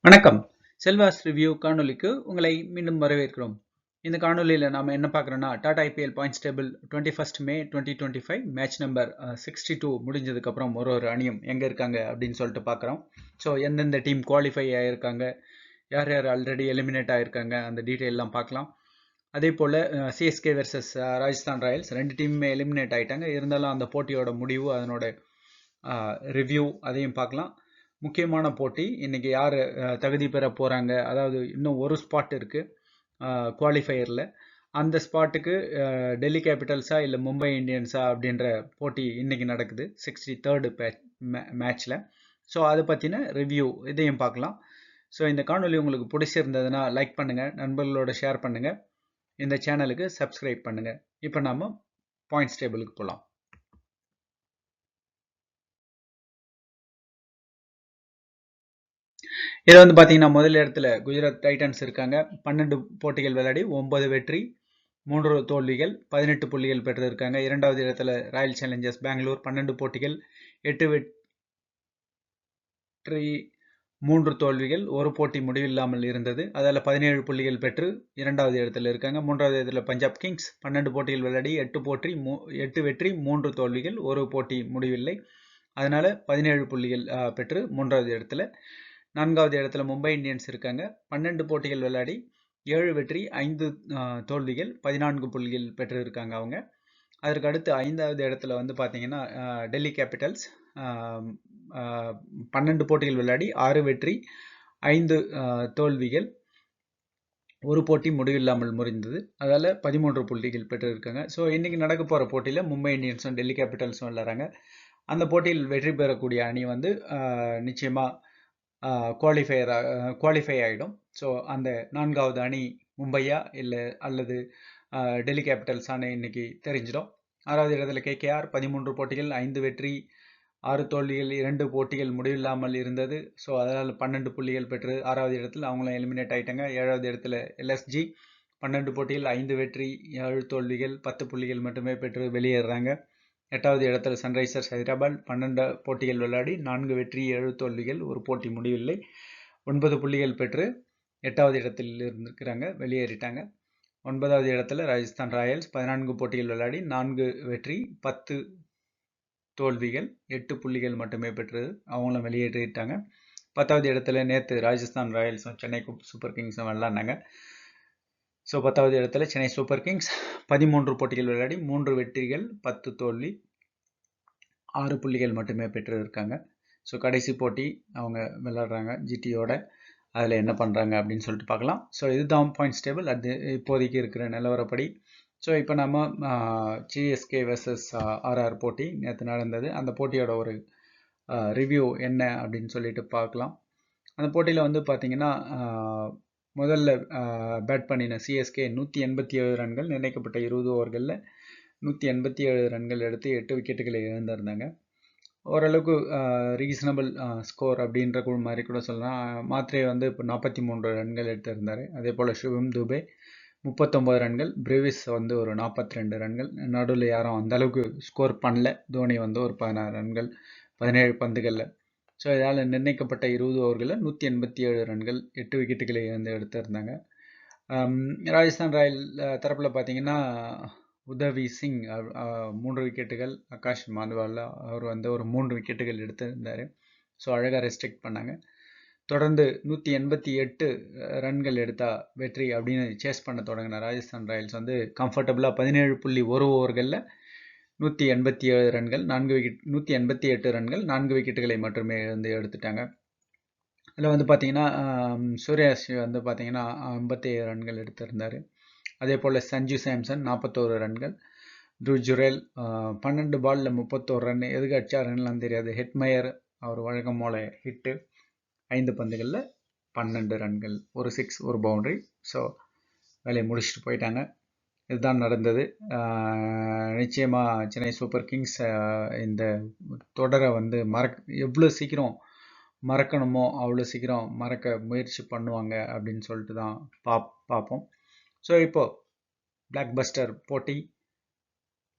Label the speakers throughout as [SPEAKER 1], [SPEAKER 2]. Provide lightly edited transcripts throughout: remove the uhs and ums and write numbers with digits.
[SPEAKER 1] வணக்கம். செல்வாஸ் ரிவ்யூ காணொளிக்கு உங்களை மீண்டும் வரவேற்கிறோம். இந்த காணொளியில் நாம் என்ன பார்க்குறோன்னா Tata IPL points table 21st May 2025 match number 62 முடிஞ்சதுக்கப்புறம் ஒரு அணியும் எங்கே இருக்காங்க அப்படின்னு சொல்லிட்டு பார்க்குறோம். ஸோ எந்தெந்த டீம் குவாலிஃபை ஆகியிருக்காங்க, யார் யார் ஆல்ரெடி எலிமினேட் ஆகியிருக்காங்க, அந்த டீட்டெயிலெலாம் பார்க்கலாம். அதே போல் சிஎஸ்கே வெர்சஸ் ராஜஸ்தான் ராயல்ஸ் ரெண்டு டீமுமே எலிமினேட் ஆகிட்டாங்க. இருந்தாலும் அந்த போட்டியோட முடிவு, அதனோட ரிவ்யூ அதையும் பார்க்கலாம். முக்கியமான போட்டி இன்னைக்கு யார் தகுதி பெற போகிறாங்க, அதாவது இன்னும் ஒரு ஸ்பாட் இருக்குது குவாலிஃபயரில். அந்த ஸ்பாட்டுக்கு டெல்லி கேபிட்டல்ஸா இல்லை மும்பை இந்தியன்ஸா அப்படின்ற போட்டி இன்னைக்கு நடக்குது 63rd மேட்ச்சில். ஸோ அதை பற்றின ரிவ்யூ இதையும் பார்க்கலாம். ஸோ இந்த காணொலி உங்களுக்கு பிடிச்சிருந்ததுன்னா லைக் பண்ணுங்கள், நண்பர்களோட ஷேர் பண்ணுங்கள், இந்த சேனலுக்கு சப்ஸ்கிரைப் பண்ணுங்கள். இப்போ நாம் பாயிண்ட்ஸ் டேபிளுக்கு போகலாம். இதில் வந்து பார்த்தீங்கன்னா முதல் இடத்துல குஜராத் டைட்டன்ஸ் இருக்காங்க. 12 போட்டிகள் விளையாடி 9 வெற்றி 3 தோல்விகள் 18 புள்ளிகள் பெற்றிருக்காங்க. இரண்டாவது இடத்துல ராயல் சேலஞ்சர்ஸ் பெங்களூர் 12 போட்டிகள் 8 வெற்றி 3 தோல்விகள், ஒரு போட்டி முடிவில்லாமல் இருந்தது. அதில் 17 புள்ளிகள் பெற்று இரண்டாவது இடத்துல இருக்காங்க. மூன்றாவது இடத்துல பஞ்சாப் கிங்ஸ் 12 போட்டிகள் விளையாடி 8 வெற்றி 3 தோல்விகள், ஒரு போட்டி முடிவில்லை. அதனால 17 புள்ளிகள் பெற்று மூன்றாவது இடத்துல. நான்காவது இடத்துல மும்பை இந்தியன்ஸ் இருக்காங்க. 12 போட்டிகள் விளையாடி 7 வெற்றி 5 தோல்விகள் 14 புள்ளிகள் பெற்று இருக்காங்க அவங்க. அதற்கு அடுத்து ஐந்தாவது இடத்துல வந்து பார்த்தீங்கன்னா டெல்லி கேபிட்டல்ஸ் 12 போட்டிகள் விளையாடி 6 வெற்றி 5 தோல்விகள், ஒரு போட்டி முடிவில்லாமல் முறிந்தது. அதால் 13 புள்ளிகள் பெற்று இருக்காங்க. ஸோ இன்றைக்கி நடக்க போகிற போட்டியில் மும்பை இந்தியன்ஸும் டெல்லி கேபிட்டல்ஸும் விளையாடுறாங்க. அந்த போட்டியில் வெற்றி பெறக்கூடிய அணி வந்து நிச்சயமாக குவாலிஃபை ஆகிடும். ஸோ அந்த நான்காவது அணி மும்பையா இல்லை அல்லது டெல்லி கேபிட்டல்ஸ் அணி இன்னைக்கு தெரிஞ்சிடும். ஆறாவது இடத்துல கேகேஆர் 13 போட்டிகள் 5 வெற்றி 6 தோல்விகள், 2 போட்டிகள் முடிவில்லாமல் இருந்தது. ஸோ அதனால் 12 புள்ளிகள் பெற்று ஆறாவது இடத்துல அவங்களும் எலிமினேட் ஆகிட்டாங்க. ஏழாவது இடத்துல எல்எஸ்ஜி 12 போட்டிகள் 5 வெற்றி 7 தோல்விகள் 10 புள்ளிகள் மட்டுமே பெற்று வெளியேறாங்க. எட்டாவது இடத்துல சன்ரைசர்ஸ் ஹைதராபாத் 12 போட்டிகள் விளையாடி 4 வெற்றி 7 தோல்விகள், ஒரு போட்டி முடிவில்லை, 9 புள்ளிகள் பெற்று எட்டாவது இடத்தில் இருந்திருக்கிறாங்க, வெளியேறிட்டாங்க. ஒன்பதாவது இடத்துல ராஜஸ்தான் ராயல்ஸ் 14 போட்டிகள் விளையாடி 4 வெற்றி 10 தோல்விகள், 8 புள்ளிகள் மட்டுமே பெற்று அவங்களும் வெளியேறிட்டாங்க. 10வது இடத்துல நேற்று ராஜஸ்தான் ராயல்ஸும் சென்னை சூப்பர் கிங்ஸும் விளையாடினாங்க. ஸோ 10வது இடத்துல சென்னை சூப்பர் கிங்ஸ் 13 போட்டிகள் விளையாடி 3 வெற்றிகள் 10 தோல்வி, 6 புள்ளிகள் மட்டுமே பெற்று இருக்காங்க. ஸோ கடைசி போட்டி அவங்க விளையாடுறாங்க ஜிடியோட. அதில் என்ன பண்ணுறாங்க அப்படின்னு சொல்லிட்டு பார்க்கலாம். ஸோ இதுதான் பாயிண்ட்ஸ் டேபிள், அது இப்போதைக்கு இருக்கிற நிலவரப்படி. ஸோ இப்போ நம்ம சிஎஸ்கே வெர்சஸ் ஆர்ஆர் போட்டி நேற்று நடந்தது. அந்த போட்டியோட ஒரு ரிவ்யூ என்ன அப்படின்னு சொல்லிட்டு பார்க்கலாம். அந்த போட்டியில் வந்து பார்த்திங்கன்னா முதல்ல பேட் பண்ணின சிஎஸ்கே 187 ரன்கள், நிர்ணயிக்கப்பட்ட 20 ஓவர்களில் 187 ரன்கள் எடுத்து 8 விக்கெட்டுகளை இழந்திருந்தாங்க. ஓரளவுக்கு ரீசனபிள் ஸ்கோர் அப்படின்ற மாதிரி கூட சொல்லலாம். மாத்ரே வந்து இப்போ 43 ரன்கள் எடுத்திருந்தார். அதே போல் சிவம் துபே 39 ரன்கள், பிரேவிஸ் வந்து ஒரு 42 ரன்கள். நடுவில் யாரும் அந்தளவுக்கு ஸ்கோர் பண்ணல. தோனி வந்து ஒரு 16 ரன்கள் 17 பந்துகளில். ஸோ இதால் நிர்ணயிக்கப்பட்ட 20 ஓவர்களில் 187 ரன்கள் 8 விக்கெட்டுகளை வந்து எடுத்திருந்தாங்க. ராஜஸ்தான் ராயல் தரப்பில் பார்த்தீங்கன்னா உதவி சிங் 3 விக்கெட்டுகள், ஆகாஷ் மான்வாலா அவர் வந்து ஒரு 3 விக்கெட்டுகள் எடுத்திருந்தார். ஸோ அழகாக ரெஸ்ட்ரிக்ட் பண்ணாங்க. தொடர்ந்து 188 ரன்கள் எடுத்தால் வெற்றி அப்படின்னு சேஸ் பண்ண தொடங்கின ராஜஸ்தான் ராயல்ஸ் வந்து கம்ஃபர்டபுளாக 17.1 ஓவர்களில் 187 ரன்கள் 188 ரன்கள் 4 விக்கெட்டுகளை மட்டுமே வந்து எடுத்துட்டாங்க. அதில் வந்து பார்த்தீங்கன்னா சூர்யாஷ் வந்து பார்த்தீங்கன்னா 57 ரன்கள் எடுத்திருந்தார். அதே போல் சஞ்சு சாம்சன் 41 ரன்கள், த்ரூ ஜுரேல் 12 பாலில் 31 ரன், எதுக்கு அடிச்சாருன்னெலாம் தெரியாது. ஹெட்மயர் அவர் வழக்கம் போல் ஹிட்டு 5 பந்துகளில் 12 ரன்கள், ஒரு 6 ஒரு பவுண்டரி. ஸோ வேலையை முடிச்சுட்டு போயிட்டாங்க. இதுதான் நடந்தது. நிச்சயமாக சென்னை சூப்பர் கிங்ஸ் இந்த தொடரை வந்து எவ்வளோ சீக்கிரம் மறக்கணுமோ அவ்வளோ சீக்கிரம் மறக்க முயற்சி பண்ணுவாங்க அப்படின்னு சொல்லிட்டு தான் பார்ப்போம். ஸோ இப்போது பிளாக் பஸ்டர் போட்டி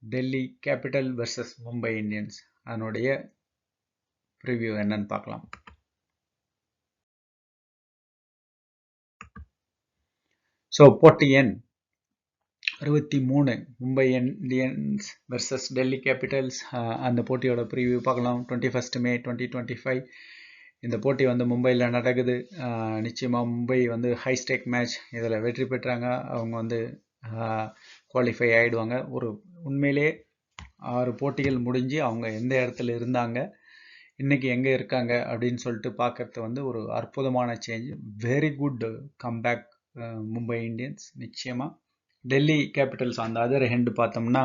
[SPEAKER 1] Delhi capital versus Mumbai Indians, அதனுடைய ப்ரிவ்யூ என்னன்னு பார்க்கலாம். ஸோ போட்டி எண் 63 Mumbai Indians versus Delhi Capitals. அந்த போட்டியோட ப்ரிவியூ பார்க்கலாம். 21 மே 2025 இந்த போட்டி வந்து மும்பையில் நடக்குது. நிச்சயமாக மும்பை வந்து ஹை ஸ்டேக் மேட்ச். இதில் வெற்றி பெற்றாங்க அவங்க வந்து குவாலிஃபை ஆகிடுவாங்க. ஒரு உண்மையிலே 6 போட்டிகள் முடிஞ்சு அவங்க எந்த இடத்துல இருந்தாங்க, இன்னைக்கு எங்கே இருக்காங்க அப்படின்னு சொல்லிட்டு பார்க்கறது வந்து ஒரு அற்புதமான change. Very good comeback Mumbai Indians. நிச்சயமாக டெல்லி கேபிட்டல்ஸ் அந்த அதர் ஹெண்டு பார்த்தோம்னா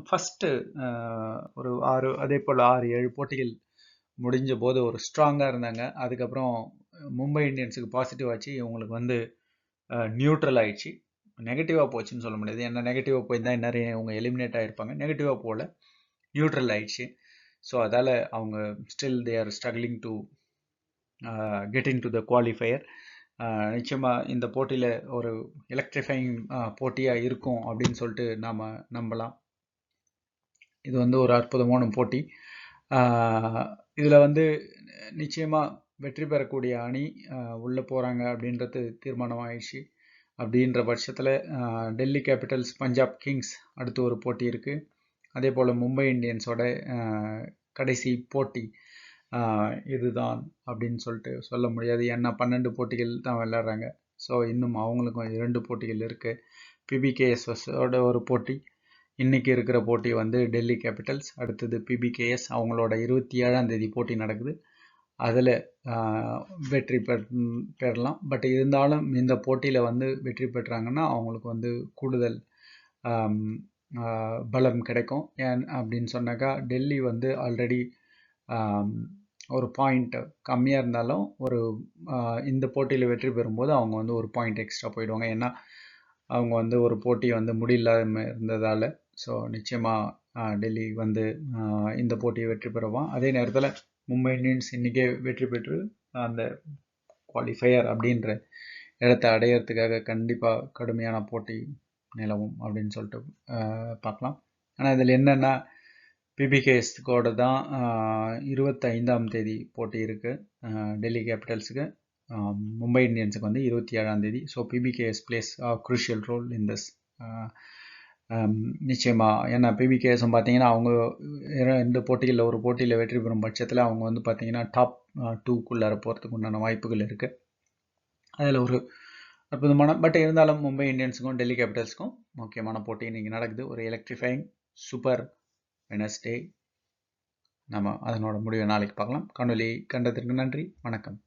[SPEAKER 1] ஃபஸ்ட்டு ஒரு 6 அதே போல் 6-7 போட்டிகள் முடிஞ்ச போது ஒரு ஸ்ட்ராங்காக இருந்தாங்க. அதுக்கப்புறம் மும்பை இந்தியன்ஸுக்கு பாசிட்டிவ் ஆச்சு, இவங்களுக்கு வந்து நியூட்ரல் ஆயிடுச்சு. நெகட்டிவாக போச்சுன்னு சொல்ல முடியாது, ஏன்னா நெகட்டிவாக போயிருந்தால் நிறைய அவங்க எலிமினேட் ஆகிருப்பாங்க. நெகட்டிவாக போகல, நியூட்ரல் ஆயிடுச்சு. ஸோ அதால் அவங்க still they are struggling to getting to the qualifier. நிச்சயமாக இந்த போட்டியில் ஒரு எலக்ட்ரிஃபைங் போட்டியாக இருக்கும் அப்படின்னு சொல்லிட்டு நாம் நம்பலாம். இது வந்து ஒரு அற்புதமான போட்டி. இதில் வந்து நிச்சயமாக வெற்றி பெறக்கூடிய அணி உள்ளே போகிறாங்க அப்படின்றது தீர்மானம் ஆயிடுச்சு. அப்படின்ற பட்சத்தில் டெல்லி கேபிட்டல்ஸ் பஞ்சாப் கிங்ஸ் அடுத்து ஒரு போட்டி இருக்குது. அதே போல் மும்பை இந்தியன்ஸோட கடைசி போட்டி இதுதான் அப்படின்னு சொல்லிட்டு சொல்ல முடியாது, ஏன்னா 12 போட்டிகள் தான் விளையாடுறாங்க. ஸோ இன்னும் அவங்களுக்கும் 2 போட்டிகள் இருக்குது. பிபிகேஎஸோட ஒரு போட்டி, இன்றைக்கி இருக்கிற போட்டி வந்து டெல்லி கேபிட்டல்ஸ், அடுத்தது பிபிகேஎஸ். அவங்களோட 27ஆம் தேதி போட்டி நடக்குது. அதில் வெற்றி பெறலாம். பட் இருந்தாலும் இந்த போட்டியில் வந்து வெற்றி பெற்றாங்கன்னா அவங்களுக்கு வந்து கூடுதல் பலம் கிடைக்கும். ஏன் அப்படின்னு சொன்னாக்கா, டெல்லி வந்து ஆல்ரெடி ஒரு பாயிண்ட் கம்மியாக இருந்தாலும் ஒரு இந்த போட்டியில் வெற்றி பெறும்போது அவங்க வந்து ஒரு பாயிண்ட் எக்ஸ்ட்ரா போயிடுவாங்க. ஏன்னா அவங்க வந்து ஒரு போட்டியை வந்து முடியலாமல் இருந்ததால். ஸோ நிச்சயமாக டெல்லி வந்து இந்த போட்டியை வெற்றி பெறுவான். அதே நேரத்தில் மும்பை இந்தியன்ஸ் இன்றைக்கே வெற்றி பெற்று அந்த குவாலிஃபயர் அப்படின்ற இடத்தை அடையிறதுக்காக கண்டிப்பாக கடுமையான போட்டி நிலவும் அப்படின்னு சொல்லிட்டு பார்க்கலாம். ஆனால் இதில் என்னென்னா, பிபிகேஎஸ்கோட தான் 25ஆம் தேதி போட்டி இருக்குது டெல்லி கேபிட்டல்ஸுக்கு. மும்பை இந்தியன்ஸுக்கு வந்து 27ஆம் தேதி. So PBKS plays crucial role in this. நிச்சயமாக, ஏன்னா பிபிகேஎஸும் பார்த்தீங்கன்னா அவங்க இந்த போட்டிகளில் ஒரு போட்டியில் வெற்றி பெறும் பட்சத்தில் அவங்க வந்து பார்த்தீங்கன்னா டாப் 2க்குள்ளார போகிறதுக்கு உண்டான வாய்ப்புகள் இருக்குது. அதில் ஒரு அற்புதமான, பட் இருந்தாலும் மும்பை இந்தியன்ஸுக்கும் டெல்லி கேபிட்டல்ஸுக்கும் முக்கியமான போட்டி இன்றைக்கி நடக்குது. ஒரு எலக்ட்ரிஃபைங் சூப்பர் வெனஸ்டே. நம்ம அதனோட முடிவை நாளைக்கு பார்க்கலாம். காணொலி கண்டதற்கு நன்றி. வணக்கம்.